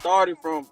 started from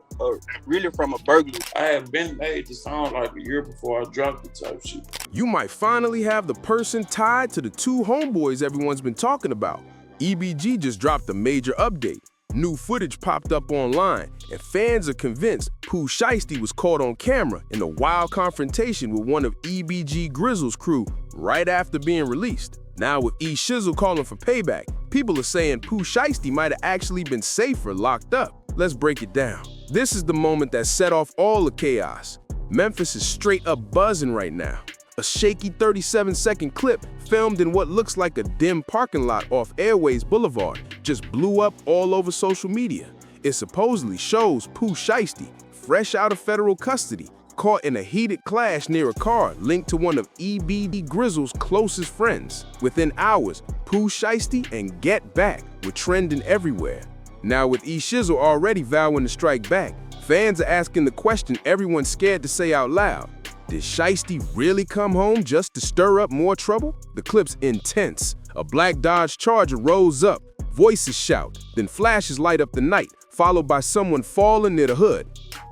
really from a burglary. I had been made the song like a year before I dropped it type shit. You might finally have the person tied to the two homeboys everyone's been talking about. EBG just dropped a major update. New footage popped up online, and fans are convinced Pooh Shiesty was caught on camera in a wild confrontation with one of EBG Grizzle's crew right after being released. Now with Ejizzle calling for payback, people are saying Pooh Shiesty might have actually been safer locked up. Let's break it down. This is the moment that set off all the chaos. Memphis is straight up buzzing right now. A shaky 37-second clip filmed in what looks like a dim parking lot off Airways Boulevard just blew up all over social media. It supposedly shows Pooh Shiesty, fresh out of federal custody, caught in a heated clash near a car linked to one of EBG Grizzle's closest friends. Within hours, Pooh Shiesty and Get Back were trending everywhere. Now with Ejizzle already vowing to strike back, fans are asking the question everyone's scared to say out loud. Did Shiesty really come home just to stir up more trouble? The clip's intense. A black Dodge Charger rolls up, voices shout, then flashes light up the night, followed by someone falling near the hood.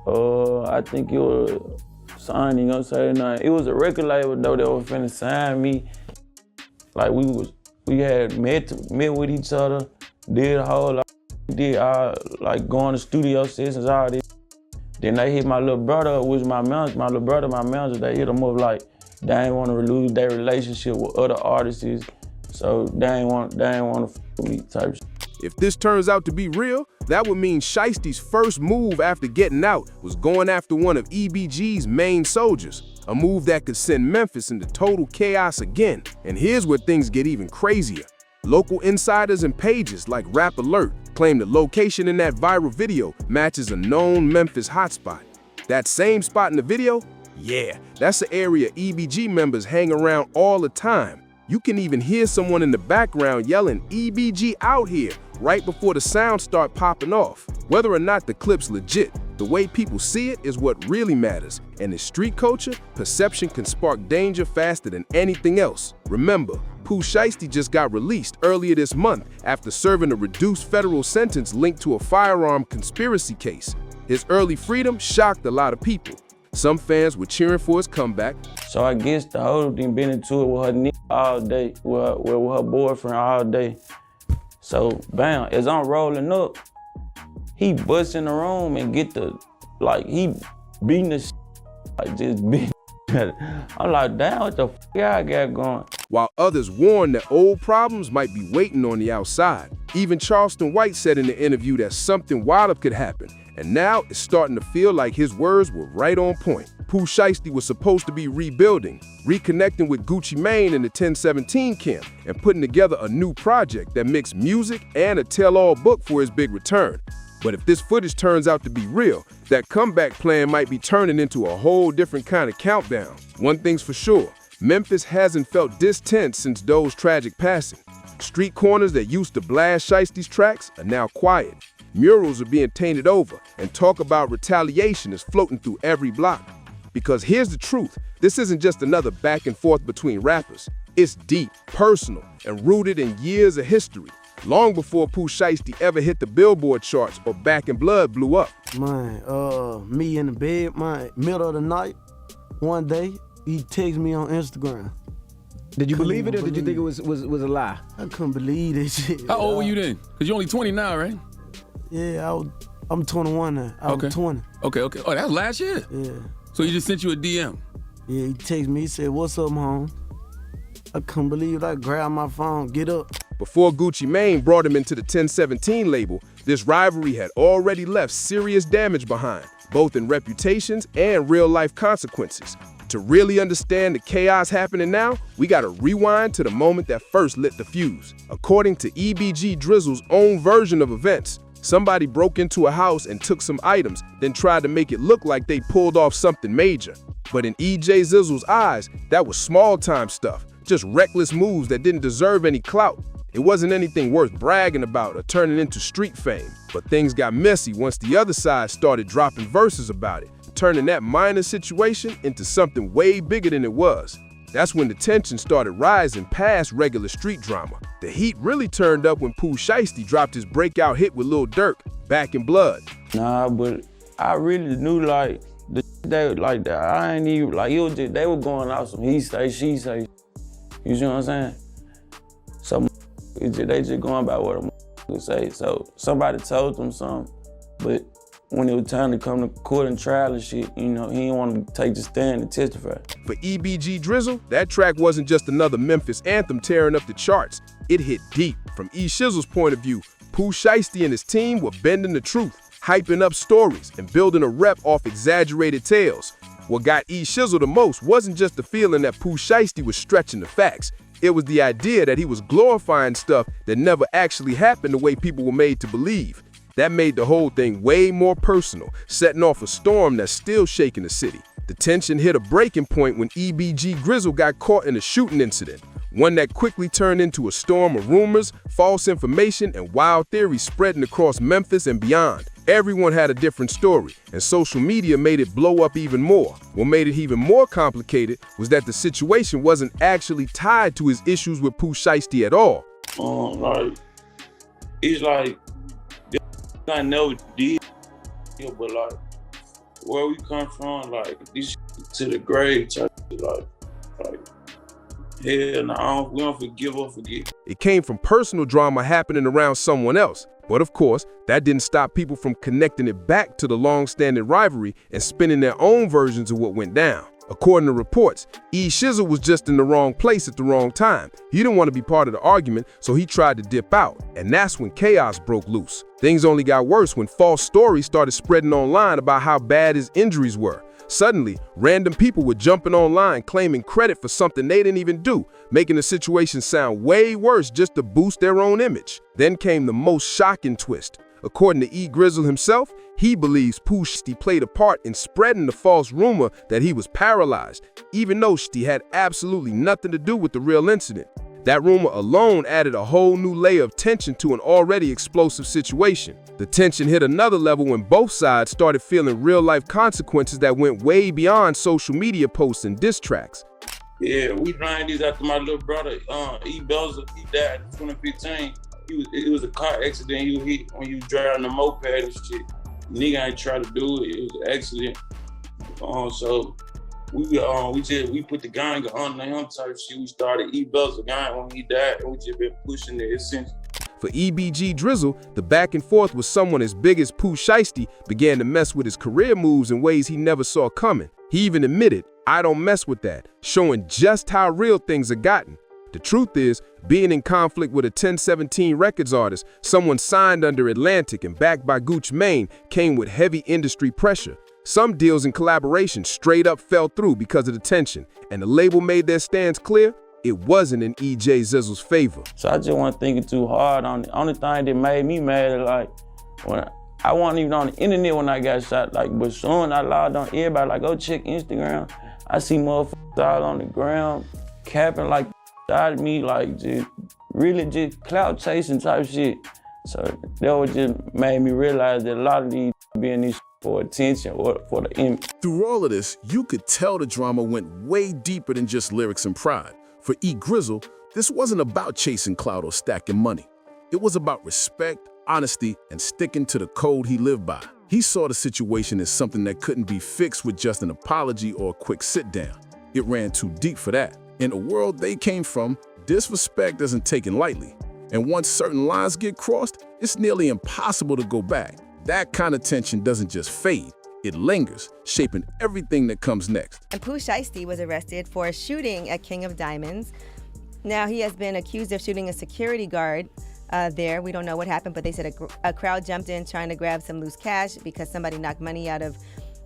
I think it was signing on Saturday night. It was a record label though that was finna sign me. Like we had met with each other, did a whole lot, did like going to studio sessions, all this. Then they hit my little brother, which my manager, they hit him up like they ain't want to lose their relationship with other artists, so they ain't want to f with me type shit. If this turns out to be real, that would mean Shiesty's first move after getting out was going after one of EBG's main soldiers, a move that could send Memphis into total chaos again. And here's where things get even crazier. Local insiders and pages like Rap Alert claim the location in that viral video matches a known Memphis hotspot. That same spot in the video? Yeah, that's the area EBG members hang around all the time. You can even hear someone in the background yelling EBG out here right before the sound start popping off. Whether or not the clip's legit, the way people see it is what really matters. And in street culture, perception can spark danger faster than anything else. Remember, Pooh Shiesty just got released earlier this month after serving a reduced federal sentence linked to a firearm conspiracy case. His early freedom shocked a lot of people. Some fans were cheering for his comeback. So I guess the whole thing been into it with her nigga all day, with her boyfriend all day. So bam, as I'm rolling up, he busts in the room and get the, like he beating the like just beating. I'm like, damn, what the f I got going? While others warn that old problems might be waiting on the outside. Even Charleston White said in the interview that something wilder could happen. And now it's starting to feel like his words were right on point. Pooh Shiesty was supposed to be rebuilding, reconnecting with Gucci Mane in the 1017 camp, and putting together a new project that mixed music and a tell-all book for his big return. But if this footage turns out to be real, that comeback plan might be turning into a whole different kind of countdown. One thing's for sure, Memphis hasn't felt this tense since Doe's tragic passing. Street corners that used to blast Shiesty's tracks are now quiet. Murals are being painted over, and talk about retaliation is floating through every block. Because here's the truth, this isn't just another back and forth between rappers. It's deep, personal, and rooted in years of history, long before Pooh Shiesty ever hit the Billboard charts or Back in Blood blew up. Man, me in the bed, man, middle of the night, one day, he texted me on Instagram. Did you believe it or did you think it was a lie? I couldn't believe this shit. How old were you then? Because you're only 20 now, right? Yeah, I'm 21 now. I was 20. Okay. Oh, that was last year? Yeah. So he just sent you a DM? Yeah, he texted me, he said, "What's up, home?" I couldn't believe it. I grabbed my phone, get up. Before Gucci Mane brought him into the 1017 label, this rivalry had already left serious damage behind, both in reputations and real-life consequences. To really understand the chaos happening now, we gotta rewind to the moment that first lit the fuse. According to EBG Dizzle's own version of events, somebody broke into a house and took some items, then tried to make it look like they pulled off something major. But in Ejizzle's eyes, that was small-time stuff, just reckless moves that didn't deserve any clout. It wasn't anything worth bragging about or turning into street fame. But things got messy once the other side started dropping verses about it, turning that minor situation into something way bigger than it was. That's when the tension started rising past regular street drama. The heat really turned up when Pooh Shiesty dropped his breakout hit with Lil Durk, Back in Blood. Nah, but I really knew like they like that. I ain't even like it was just, they were going out some he say, she say. You see what I'm saying? So they just going by what a say. So somebody told them something, but when it was time to come to court and trial and shit, you know, he didn't want to take the stand and testify. For EBG Dizzle, that track wasn't just another Memphis anthem tearing up the charts. It hit deep. From Ejizzle's point of view, Pooh Shiesty and his team were bending the truth, hyping up stories, and building a rep off exaggerated tales. What got Ejizzle the most wasn't just the feeling that Pooh Shiesty was stretching the facts. It was the idea that he was glorifying stuff that never actually happened the way people were made to believe. That made the whole thing way more personal, setting off a storm that's still shaking the city. The tension hit a breaking point when EBG Dizzle got caught in a shooting incident, one that quickly turned into a storm of rumors, false information, and wild theories spreading across Memphis and beyond. Everyone had a different story, and social media made it blow up even more. What made it even more complicated was that the situation wasn't actually tied to his issues with Pooh Shiesty at all. Like, it's like, I never did, but like, where we come from, like, this to the grave, like, hell no, we don't forgive or forget. It came from personal drama happening around someone else. But of course, that didn't stop people from connecting it back to the long-standing rivalry and spinning their own versions of what went down. According to reports, Ejizzle was just in the wrong place at the wrong time. He didn't want to be part of the argument, so he tried to dip out. And that's when chaos broke loose. Things only got worse when false stories started spreading online about how bad his injuries were. Suddenly, random people were jumping online claiming credit for something they didn't even do, making the situation sound way worse just to boost their own image. Then came the most shocking twist. According to Grizzle himself, he believes Pooh Shiesty played a part in spreading the false rumor that he was paralyzed, even though Shiesty had absolutely nothing to do with the real incident. That rumor alone added a whole new layer of tension to an already explosive situation. The tension hit another level when both sides started feeling real-life consequences that went way beyond social media posts and diss tracks. Yeah, we ran these after my little brother, EBG, he died in 2015. It was a car accident he was hit when he was driving the moped and shit. Nigga ain't try to do it. It was an accident. So we put the gang on him type shit. We started EBG gang when he died, and we just been pushing it since. For EBG Dizzle, the back and forth with someone as big as Pooh Shiesty began to mess with his career moves in ways he never saw coming. He even admitted, "I don't mess with that," showing just how real things had gotten. The truth is, being in conflict with a 1017 Records artist, someone signed under Atlantic and backed by Gucci Mane, came with heavy industry pressure. Some deals and collaborations straight up fell through because of the tension, and the label made their stance clear: it wasn't in Ejizzle's favor. So I just wasn't thinking too hard on it. Only thing that made me mad is like, when I wasn't even on the internet when I got shot, like, but soon I logged on everybody, like, go check Instagram. I see motherfuckers all on the ground, capping like out of me, like just really just clout chasing type shit. So that was just made me realize that a lot of these being this for attention or for the image. Through all of this, you could tell the drama went way deeper than just lyrics and pride. For Grizzle, this wasn't about chasing clout or stacking money. It was about respect, honesty, and sticking to the code he lived by. He saw the situation as something that couldn't be fixed with just an apology or a quick sit down. It ran too deep for that. In the world they came from, disrespect isn't taken lightly. And once certain lines get crossed, it's nearly impossible to go back. That kind of tension doesn't just fade, it lingers, shaping everything that comes next. And Pooh Shiesty was arrested for shooting at King of Diamonds. Now he has been accused of shooting a security guard there. We don't know what happened, but they said a crowd jumped in trying to grab some loose cash because somebody knocked money out of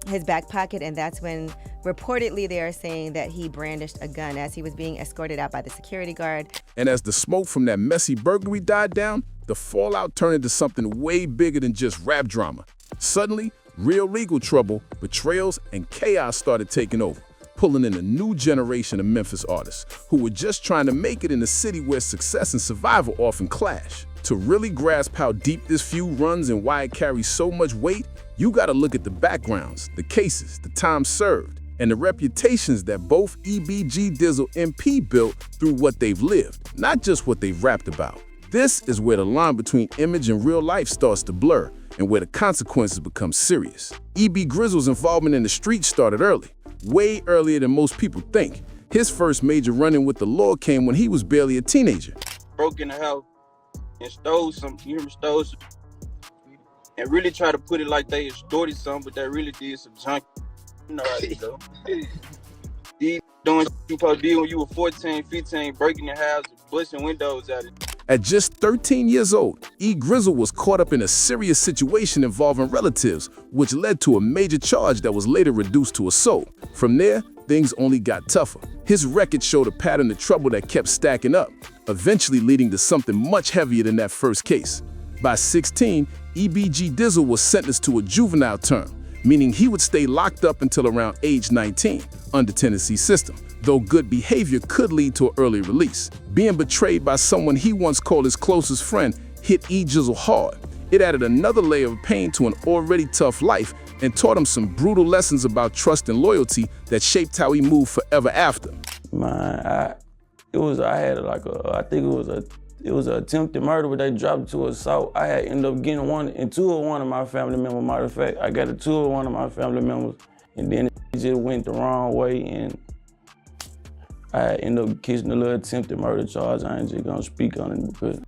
his back pocket, and that's when reportedly they are saying that he brandished a gun as he was being escorted out by the security guard. And as the smoke from that messy burglary died down, the fallout turned into something way bigger than just rap drama. Suddenly, real legal trouble, betrayals, and chaos started taking over, pulling in a new generation of Memphis artists who were just trying to make it in a city where success and survival often clash. To really grasp how deep this feud runs and why it carries so much weight, you gotta look at the backgrounds, the cases, the time served. and the reputations that both EBG Dizzle and P built through what they've lived, not just what they've rapped about. This is where the line between image and real life starts to blur, and where the consequences become serious. EB Grizzle's involvement in the streets started early, way earlier than most people think. His first major run-in with the law came when he was barely a teenager. Broke in the house and stole some, and really try to put it like they extorted something, but they really did some junk. You know how they go. These doing what you supposed to do when you were 14, 15, breaking the house, busting windows out of it. At just 13 years old, E. Grizzle was caught up in a serious situation involving relatives, which led to a major charge that was later reduced to assault. From there, things only got tougher. His record showed a pattern of trouble that kept stacking up, eventually leading to something much heavier than that first case. By 16, EBG Dizzle was sentenced to a juvenile term, meaning he would stay locked up until around age 19 under Tennessee's system, though good behavior could lead to an early release. Being betrayed by someone he once called his closest friend hit Ejizzle hard. It added another layer of pain to an already tough life and taught him some brutal lessons about trust and loyalty that shaped how he moved forever after. Man, I think it was an attempted murder, but they dropped it to assault. I had ended up getting one and two of one of my family members. Matter of fact, I got a two of one of my family members, and then it just went the wrong way, and I ended up catching a little attempted murder charge. I ain't just gonna speak on it because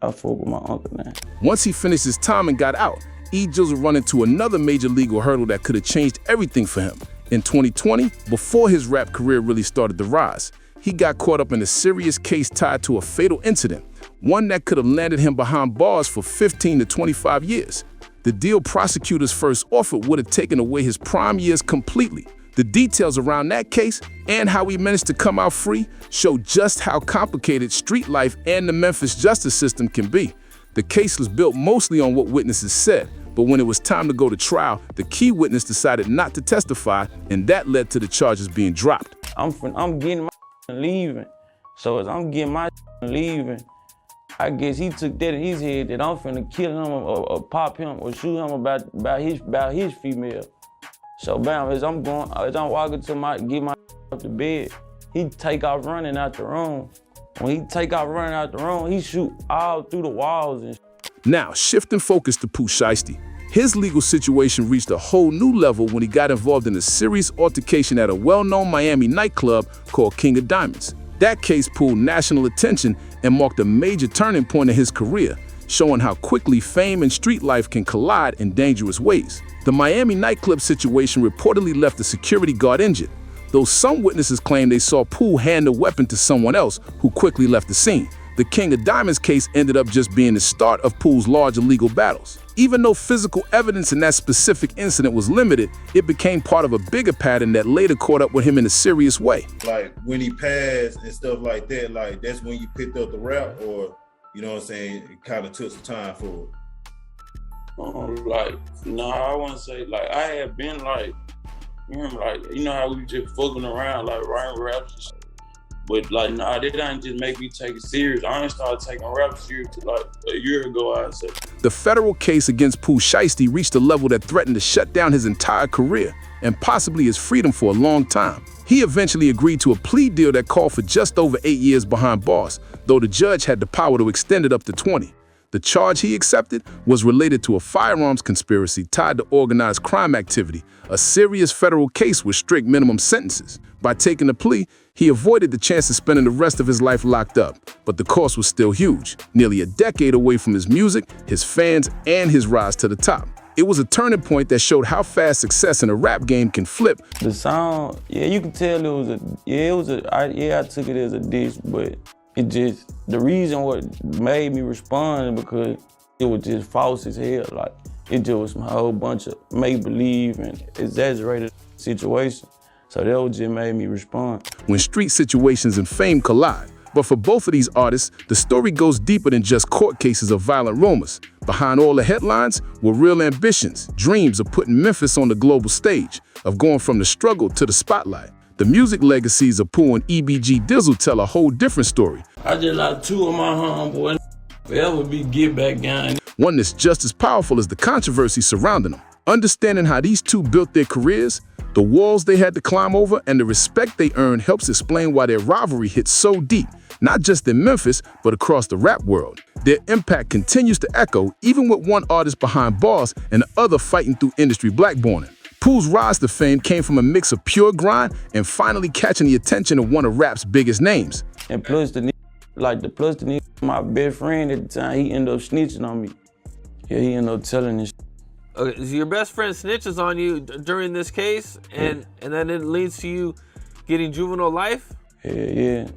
I fuck with my uncle now. Once he finished his time and got out, Ejizzle run into another major legal hurdle that could have changed everything for him. In 2020, before his rap career really started to rise, he got caught up in a serious case tied to a fatal incident, one that could have landed him behind bars for 15 to 25 years. The deal prosecutors first offered would have taken away his prime years completely. The details around that case and how he managed to come out free show just how complicated street life and the Memphis justice system can be. The case was built mostly on what witnesses said, but when it was time to go to trial, the key witness decided not to testify, and that led to the charges being dropped. I'm getting my leaving. So as I'm getting my leaving, I guess he took that in his head that I'm finna kill him or pop him or shoot him about his female. So bam, as I'm walking to get my off the bed, he take off running out the room. When he take off running out the room, he shoot all through the walls and Now, shifting focus to Pooh Shiesty. His legal situation reached a whole new level when he got involved in a serious altercation at a well-known Miami nightclub called King of Diamonds. That case pulled national attention and marked a major turning point in his career, showing how quickly fame and street life can collide in dangerous ways. The Miami nightclub situation reportedly left the security guard injured, though some witnesses claim they saw Pooh hand the weapon to someone else who quickly left the scene. The King of Diamonds case ended up just being the start of Pooh's larger legal battles. Even though physical evidence in that specific incident was limited, it became part of a bigger pattern that later caught up with him in a serious way. Like when he passed and stuff like that, like that's when you picked up the rap, or you know what I'm saying, it kind of took some time for it. No, I wouldn't say, I had been you know how we just fucking around, writing raps and shit. But nah, they didn't just make me take it serious. I only started taking rap serious a year ago, I'd say. The federal case against Pooh Shiesty reached a level that threatened to shut down his entire career and possibly his freedom for a long time. He eventually agreed to a plea deal that called for just over 8 years behind bars, though the judge had the power to extend it up to 20. The charge he accepted was related to a firearms conspiracy tied to organized crime activity, a serious federal case with strict minimum sentences. By taking the plea, he avoided the chance of spending the rest of his life locked up, but the cost was still huge, nearly a decade away from his music, his fans, and his rise to the top. It was a turning point that showed how fast success in a rap game can flip. The sound, yeah, you can tell I took it as a diss, but the reason what made me respond is because it was just false as hell. It just was a whole bunch of make-believe and exaggerated situation. So that just made me respond. When street situations and fame collide. But for both of these artists, the story goes deeper than just court cases or violent rumors. Behind all the headlines were real ambitions, dreams of putting Memphis on the global stage, of going from the struggle to the spotlight. The music legacies of Pooh and EBG Dizzle tell a whole different story. I just like two of my homeboys forever be get back gang. One that's just as powerful as the controversy surrounding them. Understanding how these two built their careers, The walls they had to climb over and the respect they earned helps explain why their rivalry hit so deep, not just in Memphis, but across the rap world. Their impact continues to echo, even with one artist behind bars and the other fighting through industry blackballing. Pooh's rise to fame came from a mix of pure grind and finally catching the attention of one of rap's biggest names. And plus the nigga, my best friend at the time, he ended up snitching on me. Yeah, he ended up telling this. Okay, so your best friend snitches on you during this case, and then it leads to you getting juvenile life? Yeah.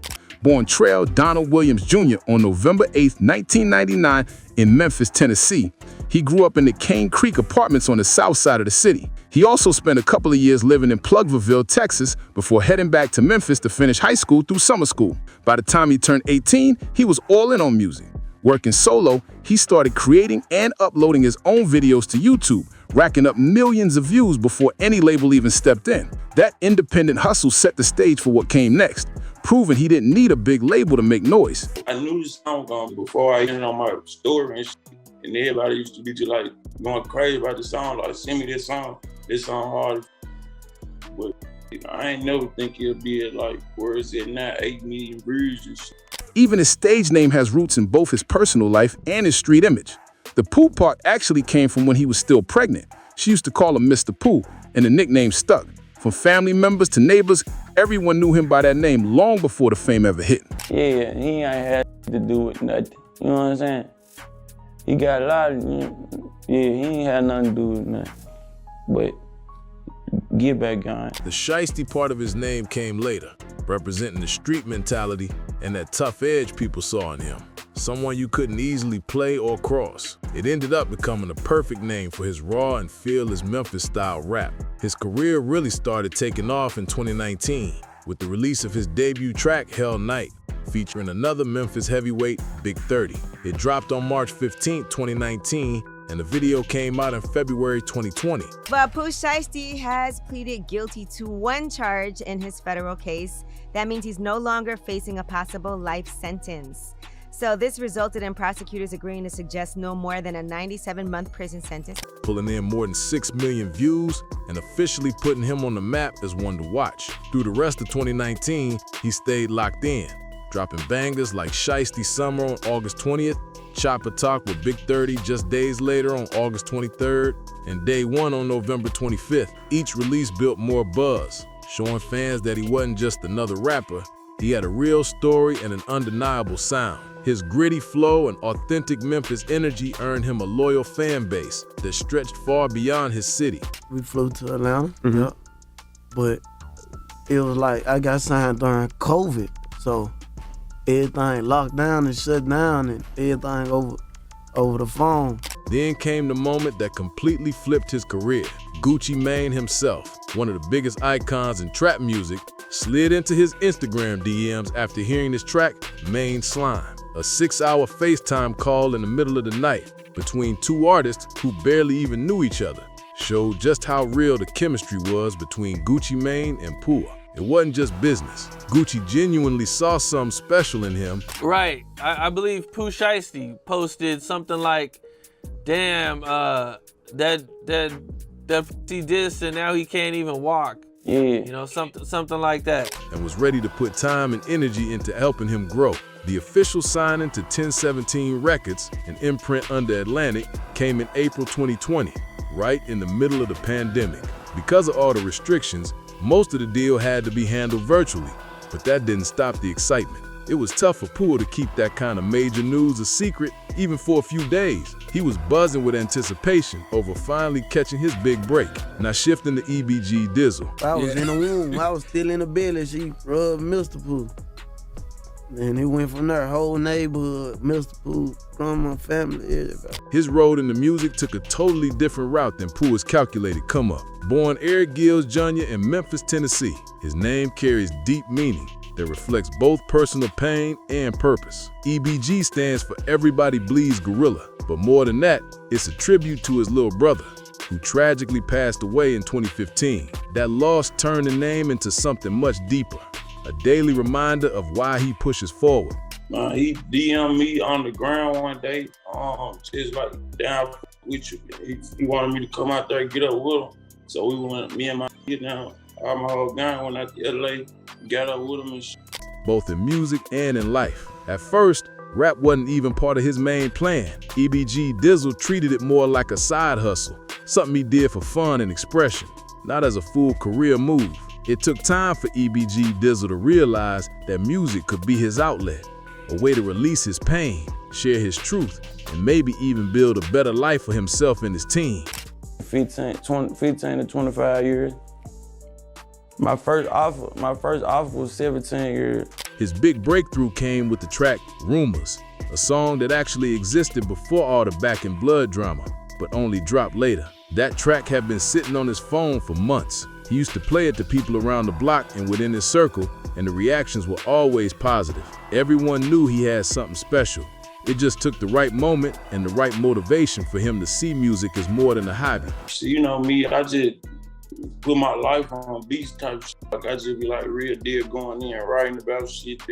Born Trail Donald Williams Jr. on November 8, 1999 in Memphis, Tennessee. He grew up in the Cane Creek apartments on the south side of the city. He also spent a couple of years living in Plugville, Texas, before heading back to Memphis to finish high school through summer school. By the time he turned 18, he was all in on music. Working solo, he started creating and uploading his own videos to YouTube, racking up millions of views before any label even stepped in. That independent hustle set the stage for what came next, proving he didn't need a big label to make noise. I knew the song before I ended on my story and shit, and everybody used to be just like going crazy about the song, like send me this song hard. But I ain't never think it'll be at like where is it now, 8 million views and shit. Even his stage name has roots in both his personal life and his street image. The Pooh part actually came from when he was still pregnant. She used to call him Mr. Pooh, and the nickname stuck. From family members to neighbors, everyone knew him by that name long before the fame ever hit. Yeah, he ain't had to do with nothing. You know what I'm saying? He got a lot of, he ain't had nothing to do with nothing. But get back going. The Shiesty part of his name came later, representing the street mentality and that tough edge people saw in him. Someone you couldn't easily play or cross. It ended up becoming the perfect name for his raw and fearless Memphis-style rap. His career really started taking off in 2019 with the release of his debut track, Hell Night, featuring another Memphis heavyweight, Big 30. It dropped on March 15, 2019, and the video came out in February 2020. But Pooh Shiesty has pleaded guilty to one charge in his federal case. That means he's no longer facing a possible life sentence. So this resulted in prosecutors agreeing to suggest no more than a 97-month prison sentence. Pulling in more than 6 million views and officially putting him on the map as one to watch. Through the rest of 2019, he stayed locked in, dropping bangers like Shiesty Summer on August 20th, Chopper Talk with Big 30 just days later on August 23rd, and Day One on November 25th. Each release built more buzz, showing fans that he wasn't just another rapper, he had a real story and an undeniable sound. His gritty flow and authentic Memphis energy earned him a loyal fan base that stretched far beyond his city. We flew to Atlanta, yep. But it was like I got signed during COVID, so everything locked down and shut down and everything over the phone. Then came the moment that completely flipped his career. Gucci Mane himself, one of the biggest icons in trap music, slid into his Instagram DMs after hearing this track, Mane Slime. A 6-hour FaceTime call in the middle of the night between two artists who barely even knew each other showed just how real the chemistry was between Gucci Mane and Pooh. It wasn't just business. Gucci genuinely saw something special in him. Right. I believe Pooh Shiesty posted something like, damn, that he dissed and now he can't even walk. Yeah. You know, something like that. And was ready to put time and energy into helping him grow. The official signing to 1017 Records, an imprint under Atlantic, came in April 2020, right in the middle of the pandemic. Because of all the restrictions, most of the deal had to be handled virtually, but that didn't stop the excitement. It was tough for Pooh to keep that kind of major news a secret, even for a few days. He was buzzing with anticipation over finally catching his big break. Now shifting to EBG Dizzle. I was in the womb, I was still in the belly, she rubbed Mr. Pooh. And it went from there, whole neighborhood, Mr. Pooh, from my family, everybody. His road into music took a totally different route than Pooh's calculated come up. Born Eric Gills Jr. in Memphis, Tennessee, his name carries deep meaning that reflects both personal pain and purpose. EBG stands for Everybody Bleeds Gorilla, but more than that, it's a tribute to his little brother, who tragically passed away in 2015. That loss turned the name into something much deeper, a daily reminder of why he pushes forward. He DM'd me on the ground one day, just like down with you. He wanted me to come out there and get up with him. So we went, me and my now, all my whole gang went out to LA, got up with him and shit. Both in music and in life. At first, rap wasn't even part of his main plan. EBG Dizzle treated it more like a side hustle, something he did for fun and expression, not as a full career move. It took time for EBG Dizzle to realize that music could be his outlet, a way to release his pain, share his truth, and maybe even build a better life for himself and his team. 15 to 25 years. My first offer was 17 years. His big breakthrough came with the track Rumors, a song that actually existed before all the Back in Blood drama, but only dropped later. That track had been sitting on his phone for months. He used to play it to people around the block and within his circle, and the reactions were always positive. Everyone knew he had something special. It just took the right moment and the right motivation for him to see music as more than a hobby. You know me, I just put my life on beats type shit. Like I just be like real deal going in, writing about shit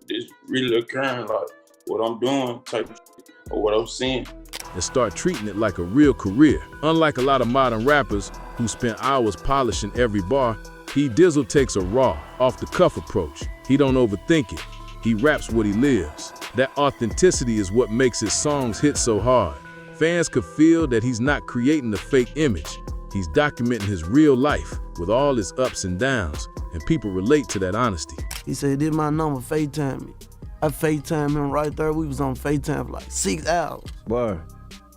that's really occurring, like what I'm doing type of shit, or what I'm seeing. And start treating it like a real career. Unlike a lot of modern rappers who spend hours polishing every bar, Dizzle takes a raw, off-the-cuff approach. He don't overthink it. He raps what he lives. That authenticity is what makes his songs hit so hard. Fans could feel that he's not creating a fake image. He's documenting his real life with all his ups and downs, and people relate to that honesty. He said, "This my number, FaceTime me." I FaceTime him right there. We was on FaceTime for like 6 hours. Word.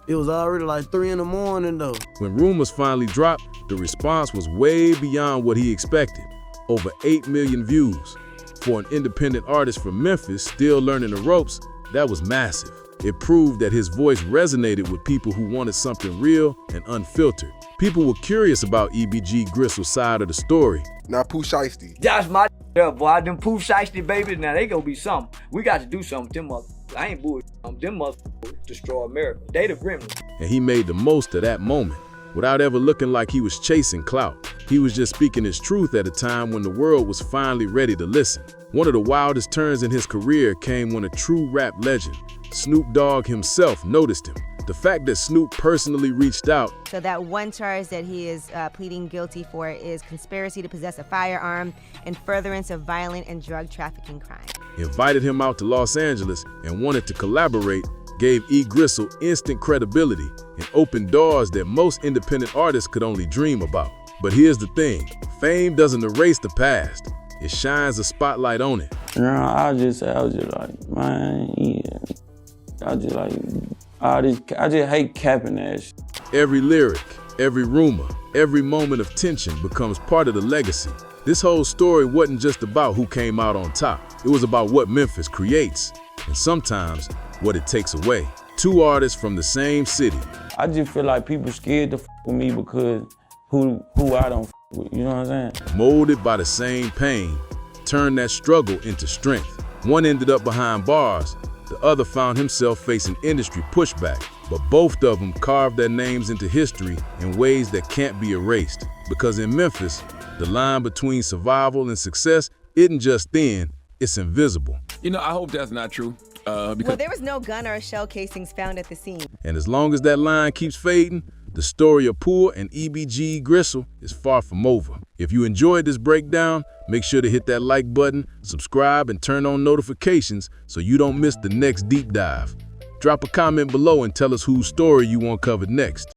It was already like 3 in the morning though. When Rumors finally dropped, the response was way beyond what he expected. Over 8 million views. For an independent artist from Memphis still learning the ropes, that was massive. It proved that his voice resonated with people who wanted something real and unfiltered. People were curious about EBG Grizzle's side of the story. Now Pooh Shiesty. That's my boy. Them Pooh Shiesty babies, now they gonna be something. We got to do something with them motherfuckers. I ain't bullshit. Them motherfuckers destroy America. They the gremlins. And he made the most of that moment, without ever looking like he was chasing clout. He was just speaking his truth at a time when the world was finally ready to listen. One of the wildest turns in his career came when a true rap legend, Snoop Dogg himself, noticed him. The fact that Snoop personally reached out. So that one charge that he is pleading guilty for is conspiracy to possess a firearm and furtherance of violent and drug trafficking crime. Invited him out to Los Angeles and wanted to collaborate, gave E. Grizzle instant credibility and opened doors that most independent artists could only dream about. But here's the thing, fame doesn't erase the past. It shines a spotlight on it. You know, I was just like, man, yeah. I just hate capping that shit. Every lyric, every rumor, every moment of tension becomes part of the legacy. This whole story wasn't just about who came out on top. It was about what Memphis creates, and sometimes what it takes away. Two artists from the same city. I just feel like people scared to f with me because who I don't f with, you know what I'm saying? Molded by the same pain, turned that struggle into strength. One ended up behind bars, the other found himself facing industry pushback, but both of them carved their names into history in ways that can't be erased. Because in Memphis, the line between survival and success isn't just thin, it's invisible. You know, I hope that's not true. Well, there was no gun or shell casings found at the scene. And as long as that line keeps fading, the story of Pooh and EBG Grizzle is far from over. If you enjoyed this breakdown, make sure to hit that like button, subscribe, and turn on notifications so you don't miss the next deep dive. Drop a comment below and tell us whose story you want covered next.